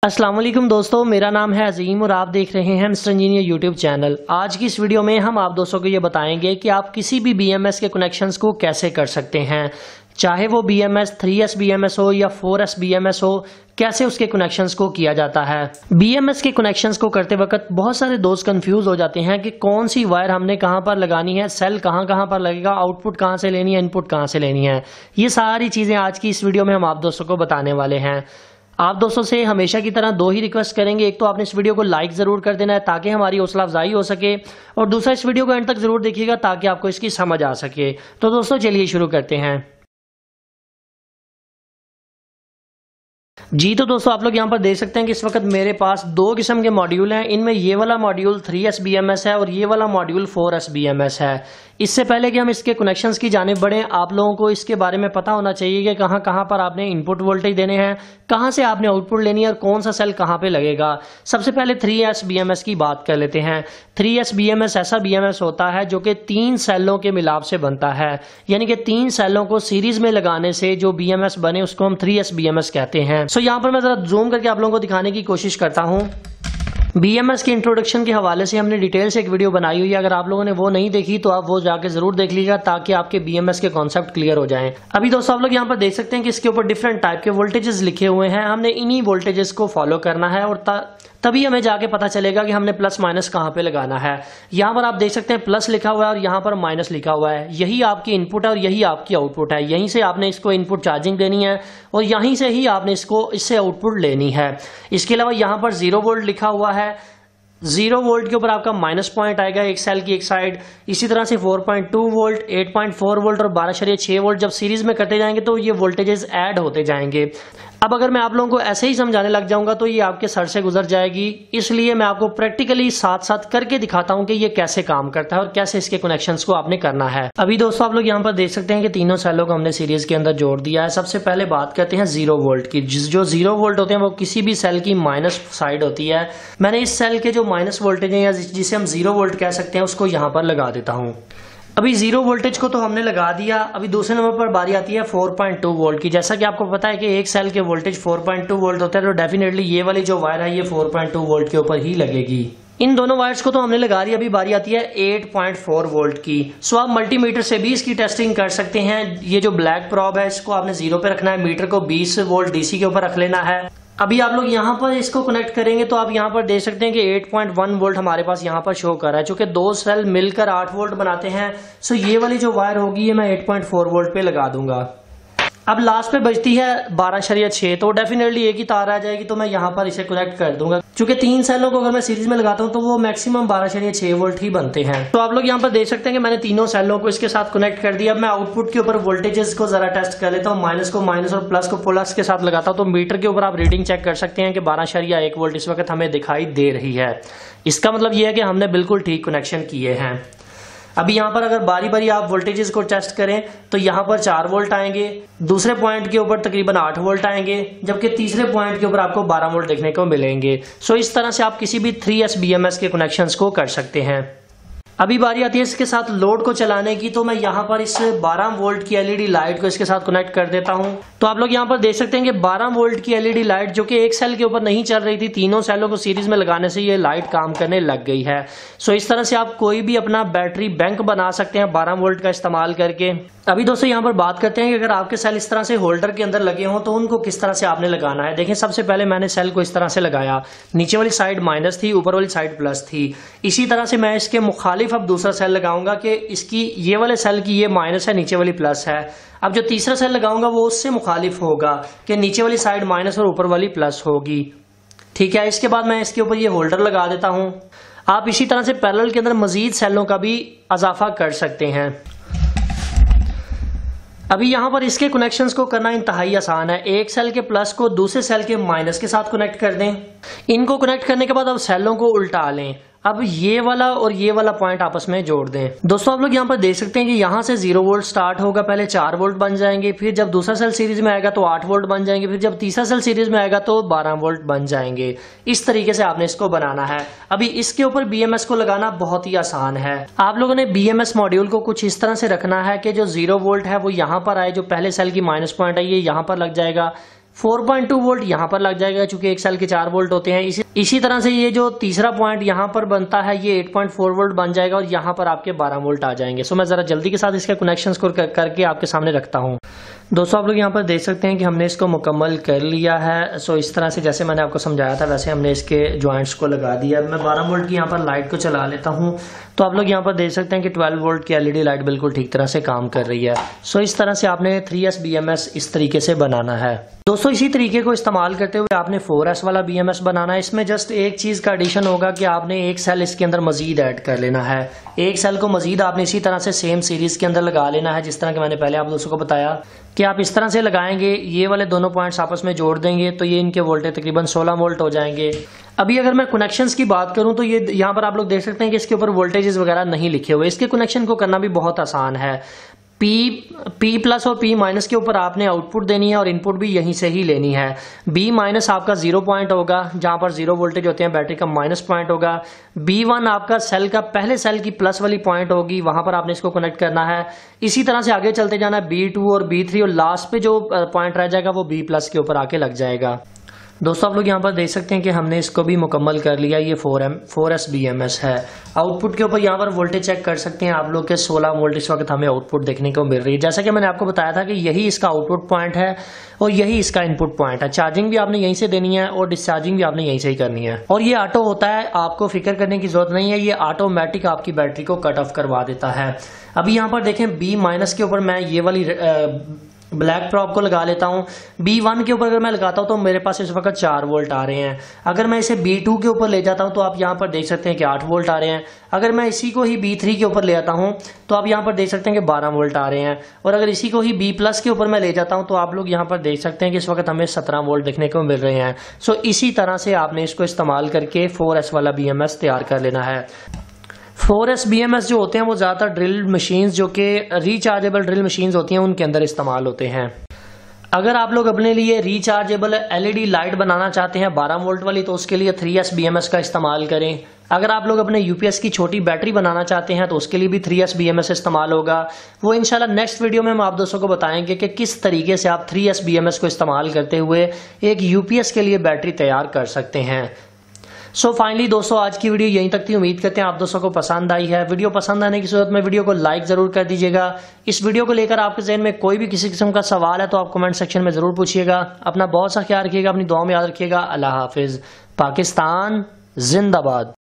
अस्सलाम वालेकुम दोस्तों, मेरा नाम है अजीम और आप देख रहे हैं मिस्टर इंजीनियर यूट्यूब चैनल। आज की इस वीडियो में हम आप दोस्तों को ये बताएंगे कि आप किसी भी BMS के कनेक्शंस को कैसे कर सकते हैं, चाहे वो BMS 3S BMS हो या 4S BMS हो, कैसे उसके कनेक्शंस को किया जाता है। BMS के कनेक्शंस को करते वक्त बहुत सारे दोस्त कंफ्यूज हो जाते हैं कि कौन सी वायर हमने कहां पर लगानी है, सेल कहां कहां पर लगेगा, आउटपुट कहां से लेनी है, इनपुट कहां से लेनी है। ये सारी चीजें आज की इस वीडियो में हम आप दोस्तों को बताने वाले हैं। आप दोस्तों से हमेशा की तरह दो ही रिक्वेस्ट करेंगे, एक तो आपने इस वीडियो को लाइक जरूर कर देना है ताकि हमारी हौसला अफजाई हो सके, और दूसरा इस वीडियो को एंड तक जरूर देखिएगा ताकि आपको इसकी समझ आ सके। तो दोस्तों चलिए शुरू करते हैं। जी तो दोस्तों आप लोग यहाँ पर देख सकते हैं कि इस वक्त मेरे पास दो किस्म के मॉड्यूल हैं। इनमें ये वाला मॉड्यूल 3S BMS है और ये वाला मॉड्यूल 4S BMS है। इससे पहले कि हम इसके कनेक्शंस की जानिब बढ़ें, आप लोगों को इसके बारे में पता होना चाहिए कि कहाँ कहाँ पर आपने इनपुट वोल्टेज देने हैं, कहाँ से आपने आउटपुट लेनी है और कौन सा सेल कहाँ पे लगेगा। सबसे पहले 3S BMS की बात कर लेते हैं। 3S BMS ऐसा BMS होता है जो कि 3 सेलों के मिलाप से बनता है, यानी कि 3 सेलों को सीरीज में लगाने से जो BMS बने उसको हम 3S BMS कहते हैं। सो यहाँ पर मैं जरा जूम करके आप लोगों को दिखाने की कोशिश करता हूँ। BMS के इंट्रोडक्शन के हवाले से हमने डिटेल से एक वीडियो बनाई हुई है, अगर आप लोगों ने वो नहीं देखी तो आप वो जाके जरूर देख लीजिएगा ताकि आपके BMS के कॉन्सेप्ट क्लियर हो जाएं। अभी दोस्तों आप लोग यहाँ पर देख सकते हैं कि इसके ऊपर डिफरेंट टाइप के वोल्टेजेस लिखे हुए हैं। हमने इन्हीं वोल्टेजेस को फॉलो करना है और तभी हमें जाके पता चलेगा कि हमने प्लस माइनस कहाँ पे लगाना है। यहाँ पर आप देख सकते हैं प्लस लिखा हुआ है और यहाँ पर माइनस लिखा हुआ है। यही आपकी इनपुट है और यही आपकी आउटपुट है। यहीं से आपने इसको इनपुट चार्जिंग देनी है और यहीं से ही आपने इससे आउटपुट लेनी है। इसके अलावा यहाँ पर 0 वोल्ट लिखा हुआ है। 0 वोल्ट के ऊपर आपका माइनस पॉइंट आएगा एक सेल की एक साइड। इसी तरह से 4.2 वोल्ट, 8.4 वोल्ट और 12.6 वोल्ट जब सीरीज में करते जाएंगे तो ये वोल्टेजेस ऐड होते जाएंगे। अब अगर मैं आप लोगों को ऐसे ही समझाने लग जाऊंगा तो ये आपके सर से गुजर जाएगी, इसलिए मैं आपको प्रैक्टिकली साथ साथ करके दिखाता हूं कि ये कैसे काम करता है और कैसे इसके कनेक्शंस को आपने करना है। अभी दोस्तों आप लोग यहाँ पर देख सकते हैं कि तीनों सेलों को हमने सीरीज के अंदर जोड़ दिया है। सबसे पहले बात करते हैं 0 वोल्ट की। जो 0 वोल्ट होते हैं वो किसी भी सेल की माइनस साइड होती है। मैंने इस सेल के जो माइनस वोल्टेज है या जिसे हम 0 वोल्ट कह सकते हैं उसको यहाँ पर लगा देता हूँ। अभी 0 वोल्टेज को तो हमने लगा दिया। अभी दूसरे नंबर पर बारी आती है 4.2 वोल्ट की। जैसा कि आपको पता है कि एक सेल के वोल्टेज 4.2 वोल्ट होता है, तो डेफिनेटली ये वाली जो वायर है ये 4.2 वोल्ट के ऊपर ही लगेगी। इन दोनों वायर्स को तो हमने लगा दिया। अभी बारी आती है 8.4 वोल्ट की। सो आप मल्टीमीटर से भी इसकी टेस्टिंग कर सकते हैं। ये जो ब्लैक प्रॉब है इसको आपने 0 पे रखना है, मीटर को 20 वोल्ट DC के ऊपर रख लेना है। अभी आप लोग यहाँ पर इसको कनेक्ट करेंगे तो आप यहाँ पर देख सकते हैं कि 8.1 वोल्ट हमारे पास यहाँ पर शो कर रहा है, चूंकि 2 सेल मिलकर 8 वोल्ट बनाते हैं। सो ये वाली जो वायर होगी ये मैं 8.4 वोल्ट पे लगा दूंगा। अब लास्ट पे बचती है 12.6, तो डेफिनेटली एक ही तार आ जाएगी, तो मैं यहाँ पर इसे कनेक्ट कर दूंगा। चूंकि 3 सेलों को अगर मैं सीरीज में लगाता हूँ तो वो मैक्सिमम 12.6 वोल्ट ही बनते हैं। तो आप लोग यहाँ पर देख सकते हैं कि मैंने तीनों सेलों को इसके साथ कनेक्ट कर दिया। अब मैं आउटपुट के ऊपर वोल्टेजेस को जरा टेस्ट कर लेता हूँ। माइनस को माइनस और प्लस को प्लस के साथ लगाता हूँ तो मीटर के ऊपर आप रीडिंग चेक कर सकते हैं कि 12.1 वोल्ट इस वक्त हमें दिखाई दे रही है। इसका मतलब यह है कि हमने बिल्कुल ठीक कनेक्शन किए हैं। अभी यहाँ पर अगर बारी बारी आप वोल्टेजेस को टेस्ट करें तो यहाँ पर 4 वोल्ट आएंगे, दूसरे पॉइंट के ऊपर तकरीबन 8 वोल्ट आएंगे, जबकि तीसरे पॉइंट के ऊपर आपको 12 वोल्ट देखने को मिलेंगे। सो इस तरह से आप किसी भी 3S BMS के कनेक्शंस को कर सकते हैं। अभी बारी आती है इसके साथ लोड को चलाने की, तो मैं यहाँ पर इस 12 वोल्ट की LED लाइट को इसके साथ कनेक्ट कर देता हूँ। तो आप लोग यहाँ पर देख सकते हैं कि 12 वोल्ट की LED लाइट जो कि एक सेल के ऊपर नहीं चल रही थी, तीनों सेलों को सीरीज में लगाने से ये लाइट काम करने लग गई है। सो इस तरह से आप कोई भी अपना बैटरी बैंक बना सकते हैं 12 वोल्ट का इस्तेमाल करके। अभी दोस्तों यहाँ पर बात करते हैं कि अगर आपके सेल इस तरह से होल्डर के अंदर लगे हों तो उनको किस तरह से आपने लगाना है। देखें, सबसे पहले मैंने सेल को इस तरह से लगाया, नीचे वाली साइड माइनस थी, ऊपर वाली साइड प्लस थी। इसी तरह से मैं इसके मुखालिफ अब दूसरा सेल लगाऊंगा कि इसकी ये वाले सेल की ये माइनस है, नीचे वाली प्लस है। अब जो तीसरा सेल लगाऊंगा वो उससे मुखालिफ होगा कि नीचे वाली साइड माइनस और ऊपर वाली प्लस होगी। ठीक है, इसके बाद मैं इसके ऊपर ये होल्डर लगा देता हूं। आप इसी तरह से पैरेलल के अंदर मजीद सेलों का भी इजाफा कर सकते हैं। अभी यहाँ पर इसके कनेक्शंस को करना इंतहाई आसान है। एक सेल के प्लस को दूसरे सेल के माइनस के साथ कनेक्ट कर दें। इनको कनेक्ट करने के बाद अब सेलों को उल्टा लें। अब ये वाला और ये वाला पॉइंट आपस में जोड़ दें। दोस्तों आप लोग यहाँ पर देख सकते हैं कि यहाँ से 0 वोल्ट स्टार्ट होगा, पहले 4 वोल्ट बन जाएंगे, फिर जब दूसरा सेल सीरीज में आएगा तो 8 वोल्ट बन जाएंगे, फिर जब तीसरा सेल सीरीज में आएगा तो 12 वोल्ट बन जाएंगे। इस तरीके से आपने इसको बनाना है। अभी इसके ऊपर BMS को लगाना बहुत ही आसान है। आप लोगों ने BMS मॉड्यूल को कुछ इस तरह से रखना है कि जो 0 वोल्ट है वो यहाँ पर आए, जो पहले सेल की माइनस पॉइंट है ये यहाँ पर लग जाएगा, 4.2 वोल्ट यहाँ पर लग जाएगा, चूंकि एक सेल के 4 वोल्ट होते हैं। इसी तरह से ये जो तीसरा पॉइंट यहाँ पर बनता है ये 8.4 वोल्ट बन जाएगा और यहाँ पर आपके 12 वोल्ट आ जाएंगे। सो मैं जरा जल्दी के साथ इसके कनेक्शंस को करके आपके सामने रखता हूँ। दोस्तों, आप लोग यहाँ पर देख सकते हैं कि हमने इसको मुकम्मल कर लिया है। सो इस तरह से जैसे मैंने आपको समझाया था वैसे हमने इसके जॉइंट्स को लगा दिया। मैं 12 वोल्ट की यहाँ पर लाइट को चला लेता हूँ, तो आप लोग यहाँ पर देख सकते हैं कि 12 वोल्ट की एलईडी लाइट बिल्कुल ठीक तरह से काम कर रही है। सो इस तरह से आपने 3S BMS इस तरीके से बनाना है। दोस्तों, इसी तरीके को इस्तेमाल करते हुए आपने 4S वाला BMS बनाना है। इसमें जस्ट एक चीज का एडिशन होगा कि आपने एक सेल इसके अंदर मजीद ऐड कर लेना है। एक सेल को मजीद आपने इसी तरह से सेम सीरीज के अंदर लगा लेना है, जिस तरह के मैंने पहले आप दोस्तों को बताया कि आप इस तरह से लगाएंगे, ये वाले दोनों पॉइंट्स आपस में जोड़ देंगे तो ये इनके वोल्टेज तकरीबन 16 वोल्ट हो जाएंगे। अभी अगर मैं कनेक्शंस की बात करूं तो ये यहाँ पर आप लोग देख सकते हैं कि इसके ऊपर वोल्टेजेस वगैरह नहीं लिखे हुए। इसके कनेक्शन को करना भी बहुत आसान है। P+ और P- के ऊपर आपने आउटपुट देनी है और इनपुट भी यहीं से ही लेनी है। B- आपका 0 पॉइंट होगा, जहां पर 0 वोल्टेज होते हैं, बैटरी का माइनस पॉइंट होगा। B1 आपका सेल का पहले सेल की प्लस वाली पॉइंट होगी, वहां पर आपने इसको कनेक्ट करना है। इसी तरह से आगे चलते जाना है B2 और B3 और लास्ट पे जो पॉइंट रह जाएगा वो B+ के ऊपर आके लग जाएगा। दोस्तों, आप लोग यहाँ पर देख सकते हैं कि हमने इसको भी मुकम्मल कर लिया। ये 4S BMS है। आउटपुट के ऊपर यहाँ पर वोल्टेज चेक कर सकते हैं आप लोग के 16 वोल्ट इस वक्त हमें आउटपुट देखने को मिल रही है। जैसा कि मैंने आपको बताया था कि यही इसका आउटपुट पॉइंट है और यही इसका इनपुट पॉइंट है। चार्जिंग भी आपने यहीं से देनी है और डिस्चार्जिंग भी आपने यहीं से ही करनी है। और ये ऑटो होता है, आपको फिक्र करने की जरूरत नहीं है, ये ऑटोमेटिक आपकी बैटरी को कट ऑफ करवा देता है। अभी यहाँ पर देखें B- के ऊपर मैं ये वाली ब्लैक प्रॉप को लगा लेता हूँ। B1 के ऊपर अगर मैं लगाता हूँ तो मेरे पास इस वक्त 4 वोल्ट आ रहे हैं। अगर मैं इसे B2 के ऊपर ले जाता हूँ तो आप यहाँ पर देख सकते हैं कि 8 वोल्ट आ रहे हैं। अगर मैं इसी को ही B3 के ऊपर ले आता हूँ तो आप यहाँ पर देख सकते हैं कि 12 वोल्ट आ रहे हैं। और अगर इसी को ही B+ के ऊपर मैं ले जाता हूँ तो आप लोग यहाँ पर देख सकते हैं कि इस वक्त हमें 17 वोल्ट देखने को मिल रहे हैं। सो इसी तरह से आपने इसको इस्तेमाल करके 4S वाला BMS तैयार कर लेना है। 4S BMS जो होते हैं वो ज़्यादातर ड्रिल मशीन्स, जो कि रिचार्जेबल ड्रिल मशीन्स होती हैं, उनके अंदर इस्तेमाल होते हैं। अगर आप लोग अपने लिए रिचार्जेबल एलईडी लाइट बनाना चाहते हैं 12 वोल्ट वाली, तो उसके लिए 3S BMS का इस्तेमाल करें। अगर आप लोग अपने UPS की छोटी बैटरी बनाना चाहते हैं तो उसके लिए भी 3S BMS इस्तेमाल होगा। वो इंशाल्लाह नेक्स्ट वीडियो में हम आप दोस्तों को बताएंगे कि किस तरीके से आप 3S BMS को इस्तेमाल करते हुए एक UPS के लिए बैटरी तैयार कर सकते हैं। सो फाइनली दोस्तों, आज की वीडियो यहीं तक थी। उम्मीद करते हैं आप दोस्तों को पसंद आई है। वीडियो पसंद आने की सूरत में वीडियो को लाइक जरूर कर दीजिएगा। इस वीडियो को लेकर आपके ज़हन में कोई भी किसी किस्म का सवाल है तो आप कमेंट सेक्शन में जरूर पूछिएगा। अपना बहुत सा ख्याल रखिएगा, अपनी दुआ में याद रखिएगा। अल्लाह हाफिज। पाकिस्तान जिंदाबाद।